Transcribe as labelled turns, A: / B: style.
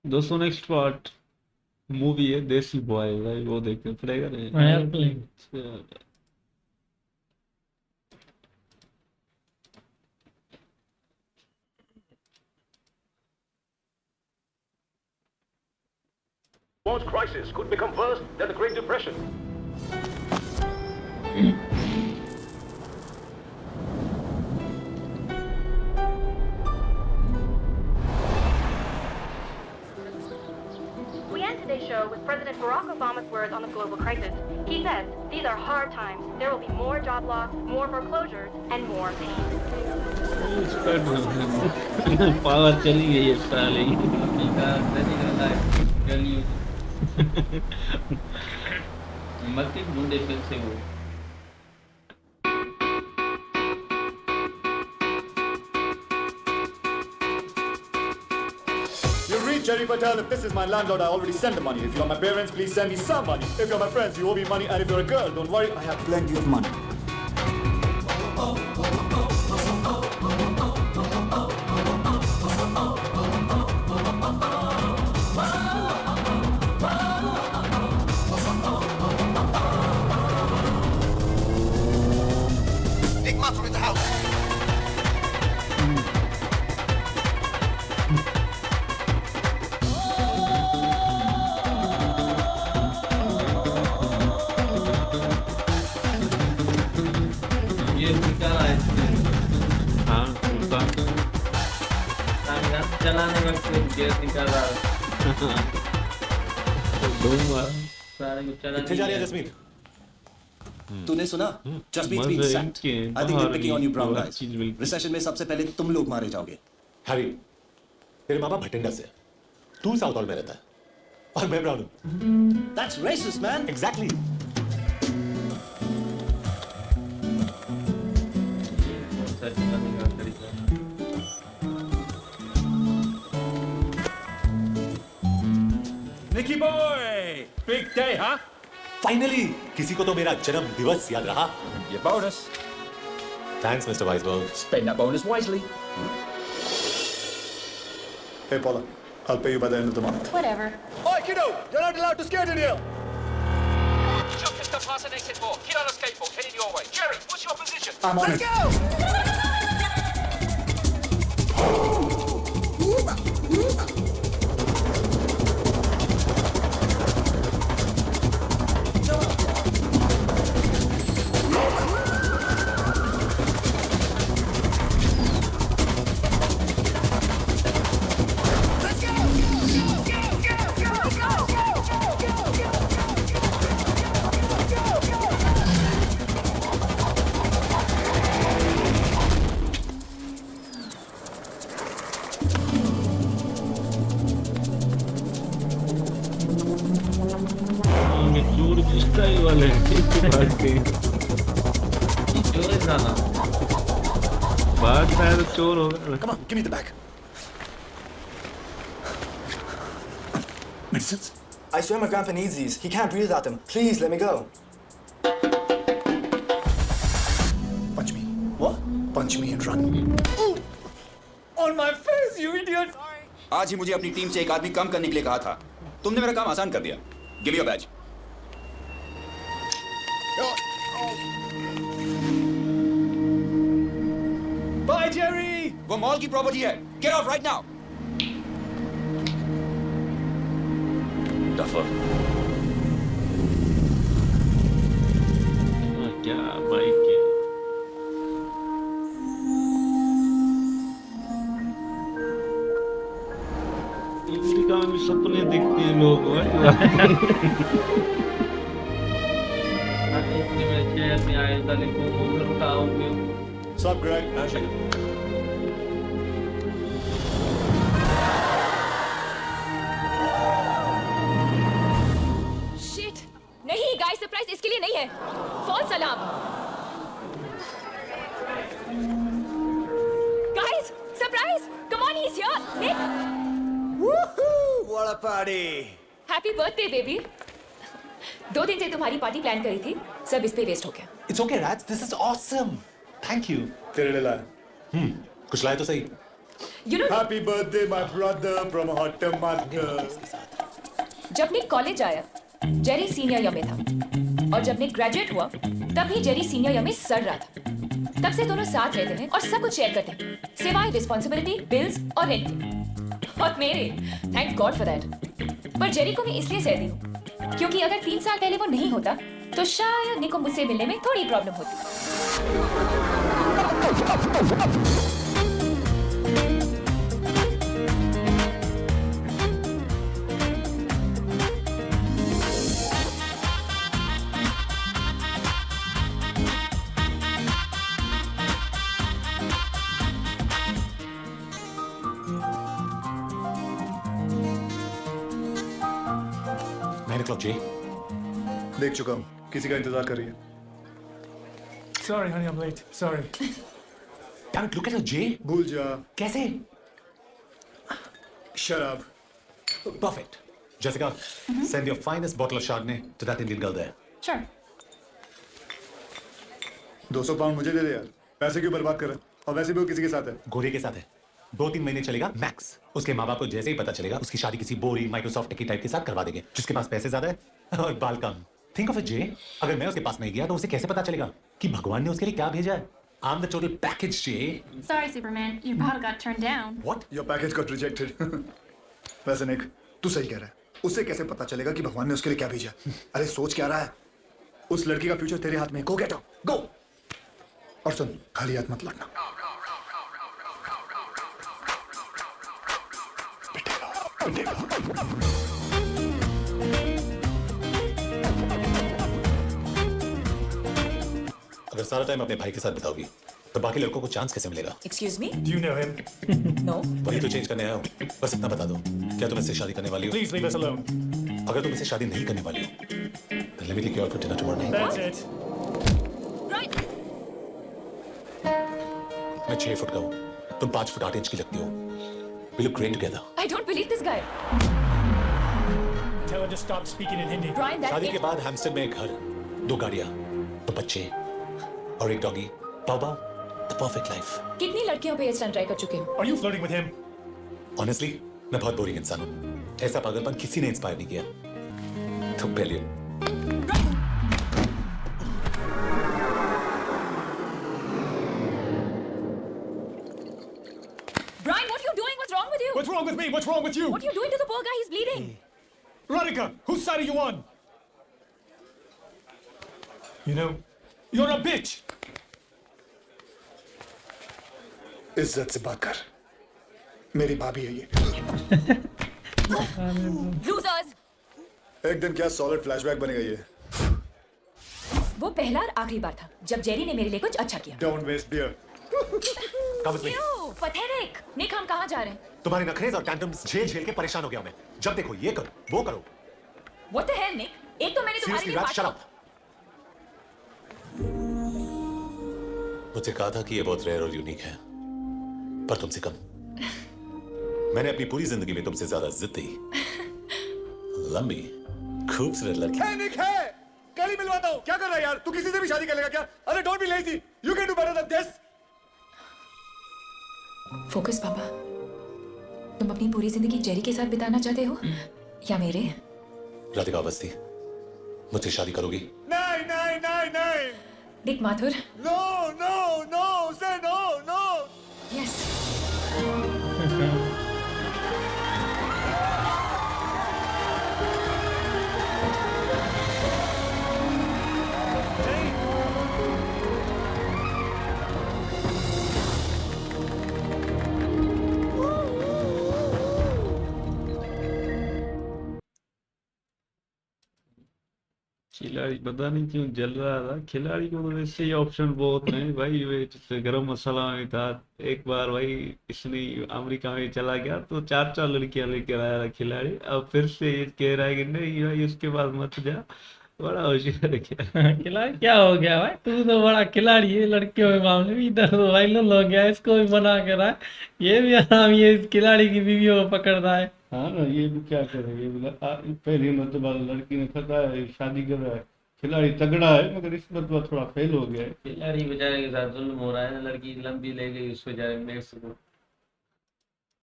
A: दोस्तों next part movie है देसी बॉय भाई, वो देखने पड़ेगा
B: एयरप्लेन।
A: नहीं।
C: World crisis could become worse than the Great Depression.
D: We end today's show with President Barack Obama's words on the global crisis. He says, "These are hard times. There will be more job loss, more foreclosures, and more pain."
A: Power चली गई है साले
B: मत ही ढूंढे फिर से वो।
E: You read Jerry Patel, if this is my landlord, I already sent the money. If you're my parents, please send me some money. If you're my friends, you owe me money. And if you're a girl, don't worry, I have plenty of money.
F: Big monster in the house.
B: ये निकाला है इसने।
A: हाँ उसका
B: तांगा चलाने वक्त gear निकाल रहा है।
A: दूंगा
B: सारे को चलाने
E: कितने जा रही है
B: की-
E: जसमीत?
F: तूने सुना? Jasmeet's been
A: मजे
F: sacked.
A: इनके
F: I think they're
A: बाहर
F: picking on you brown
A: he
F: guys.
A: चीज मिलती
F: Recession में सबसे पहले तुम लोग मारे जाओगे.
G: हैरी, तेरे मामा भटिंडा से, तू साउथ हॉल में रहता है और मैं ब्राउन हूँ।
F: That's racist, man.
G: एग्जैक्टली।
B: कौन सा चलाने का तरीका?
C: Nicky boy! Big day, huh?
G: Finally किसी को तो मेरा जन्म दिवस याद रहा।
C: Your bonus.
G: Thanks mister Weisberg.
C: Spend that bonus wisely.
E: Hey, Paula, I'll pay you by the end of the month.
D: Whatever.
E: Oi, kiddo! You're not allowed to skate in here!
C: Chuck this stuff past an exit door. Kid on a skateboard, heading your way. Jerry, what's your position?
E: I'm on it.
A: ये चोर की style वाले भाग के
B: चोर है साला।
A: भाग रहा है तो चोर होगा
E: Come on, give me the bag. Medicines?
H: I swear my grandpa needs these. He can't breathe without them. Please, let me go.
E: Punch me.
H: What?
E: Punch me and run.
H: On my face, you idiot!
F: आज ही मुझे अपनी team से एक आदमी कम करने के लिए कहा था. तुमने मेरा काम आसान कर दिया. Give me your badge.
E: Bye, Jerry!
F: वो मॉल की प्रॉपर्टी है. Get off right now. Duffer.
A: क्या बाइक है अमेरिका में भी सपने देखते हैं लोग
B: इतने में चेयर में आए ताले को उधर उठाओगे।
E: What's up, Greg?
I: शिट नहीं गाइस सरप्राइज इसके लिए नहीं है false alarm guys surprise come on he is here Nick
F: Woohoo! What a party!
I: Happy birthday baby 2 दिन से तुम्हारी पार्टी प्लान करी थी सब इस पे वेस्ट हो गया
G: it's okay rats, this is awesome. Thank you.
E: तेरे लिए लाया.
G: कुछ लाए तो सही।
I: You know,
E: Happy birthday, my brother from hot mother.
I: जब निक कॉलेज आया जेरी सीनियर ईयर में था और जब निक ग्रेजुएट हुआ तब भी जेरी सीनियर ईयर में सड़ रहा था। तब से दोनों साथ रहते हैं और सब कुछ शेयर करते हैं सिवाय रिस्पॉन्सिबिलिटी, बिल्स और रेंट के। और मेरे थैंक गॉड फॉर दैट। पर जेरी को मैं इसलिए सहती हूँ क्योंकि अगर 3 साल पहले वो नहीं होता तो शायद निक को मुझसे मिलने में थोड़ी प्रॉब्लम होती।
G: मैंने क्लब जे
E: देख चुका हूँ, किसी का इंतजार कर रही है।
J: Sorry, honey, I'm late. Sorry.
G: Damn it, look at her, Jay.
E: भूल जा।
G: कैसे?
E: शराब।
G: Perfect. Jessica, send your finest bottle of Chardonnay to that Indian girl there.
I: Sure.
E: 200 pound मुझे दे दे यार, पैसे क्यों बर्बाद कर रहा है? और वैसे भी वो किसी के साथ है।
G: गोरे के साथ है। 2-3 महीने चलेगा मैक्स। उसके माँ बाप को जैसे ही पता चलेगा उसकी शादी किसी बोरिंग माइक्रोसॉफ्ट टेकी टाइप के साथ करवा देंगे जिसके पास पैसे ज्यादा है और बाल कम। थिंक ऑफ इट जे, अगर मैं उसके पास नहीं गया तो उसे कैसे पता चलेगा कि भगवान ने उसके लिए क्या भेजा है? I'm the total package, Jay.
D: Sorry, Superman. Your bottle got turned down.
G: What?
E: Your package got rejected. वैसे निक, तू सही कह रहा है। उसे कैसे पता चलेगा कि भगवान ने उसके लिए क्या भेजा? अरे सोच क्या रहा है? उस लड़की का फ्यूचर तेरे हाथ में। Go get her. Go. और सुन, खाली हाथ मत लौटना।
G: अगर सारा टाइम अपने भाई के साथ बिताओगी तो बाकी लड़कों को चांस कैसे मिलेगा?
I: Excuse me?
J: Do you know him?
I: No.
G: वही तो चेंज करने आया हूँ। बस इतना बता दो, क्या तुम इससे शादी करने वाली हो?
J: Please leave us alone.
G: अगर तुम इससे शादी नहीं करने वाली हो, then let me take you out for dinner tomorrow night.
J: That's it.
I: Right.
G: मैं 6 फुट का हूँ, तुम 5 फुट 8 इंच की लगती हो। We look great together.
I: I don't believe this guy.
J: Tell her to stop speaking in Hindi.
I: Brian, that
G: शादी के
I: kid.
G: बाद हैम्स्टर में एक घर, 2 गाड़ियाँ, 2 बच्चे और एक doggy. Baba, the perfect life.
I: कितनी लड़कियों पे ये स्टंट ट्राई कर चुके हो?
J: Are you flirting with him?
G: Honestly, मैं बहुत बोरिंग इंसान हूँ। ऐसा पागलपन किसी ने इंस्पायर नहीं किया। तो pale.
I: Brian, what are you doing? What's wrong with you?
J: What's wrong with me? What's wrong with you?
I: What are you doing to the poor guy? He's bleeding.
J: Radhika, whose side are you on? You know, you're a bitch.
E: इज्जत से बात कर। मेरी भाभी है ये।
I: Losers.
E: एक दिन क्या सॉलिड फ्लैशबैक बनेगा ये।
I: वो पहला और आखिरी बार था जब जेरी ने मेरे लिए कुछ अच्छा किया।
E: Don't waste beer.
G: Come with me.
I: Ew, pathetic. निक, हम कहाँ जा रहे हैं?
G: तुम्हारे नखरेज और टैंट्रम्स झेल झेल के परेशान हो गया मैं। जब देखो ये करो, वो करो।
I: What the hell, Nick? एक तो मैंने तुम्हारे
G: Seriously,
I: लिए
G: Raj, shut up. मुझसे कहा था कि ये बहुत रेयर और यूनिक है, पर तुमसे कम। मैंने अपनी पूरी जिंदगी में तुमसे ज्यादा जिद्दी, लंबी, खूबसूरत लड़की।
E: है निक है। कल ही मिलवाता हूँ। क्या कर रहा है यार? तू किसी से भी शादी कर लेगा क्या? अरे don't be lazy. You can do better than this.
I: Focus पापा। तुम अपनी पूरी जिंदगी जेरी के साथ बिताना चाहते हो या मेरे?
G: राधिका अवस्थी, मुझसे शादी करोगी?
E: नहीं नहीं नहीं नहीं।
I: निक Mathur.
E: No no no. Say no no.
I: Yes.
A: खिलाड़ी पता नहीं क्यों जल रहा था। खिलाड़ी को तो वैसे ही ऑप्शन बहुत हैं भाई। वे जैसे गरम मसाला में था, एक बार भाई इसने अमेरिका में चला गया तो 4 लड़कियां लेकर आया था खिलाड़ी। अब फिर से ये कह रहा है कि नहीं भाई उसके पास मत जा। बड़ा होशियार है
K: खिलाड़ी। क्या हो गया भाई? तू तो बड़ा खिलाड़ी है लड़कियों के मामले में। इधर तो भाई लो गया, इसको भी मना कर रहा है। ये भी आराम ये खिलाड़ी की बीवियों को पकड़ रहा है।
A: हाँ ना, ये भी क्या करे। ये पहली मरतबा लड़की ने फंसा है, शादी कर रहा है। खिलाड़ी तगड़ा है मगर इस मरतबा थोड़ा फेल हो गया है।
B: खिलाड़ी बेचारे के साथ जुल्म हो रहा है ना। लड़की लंबी ले गई उस बेचारे नेक्स्ट को।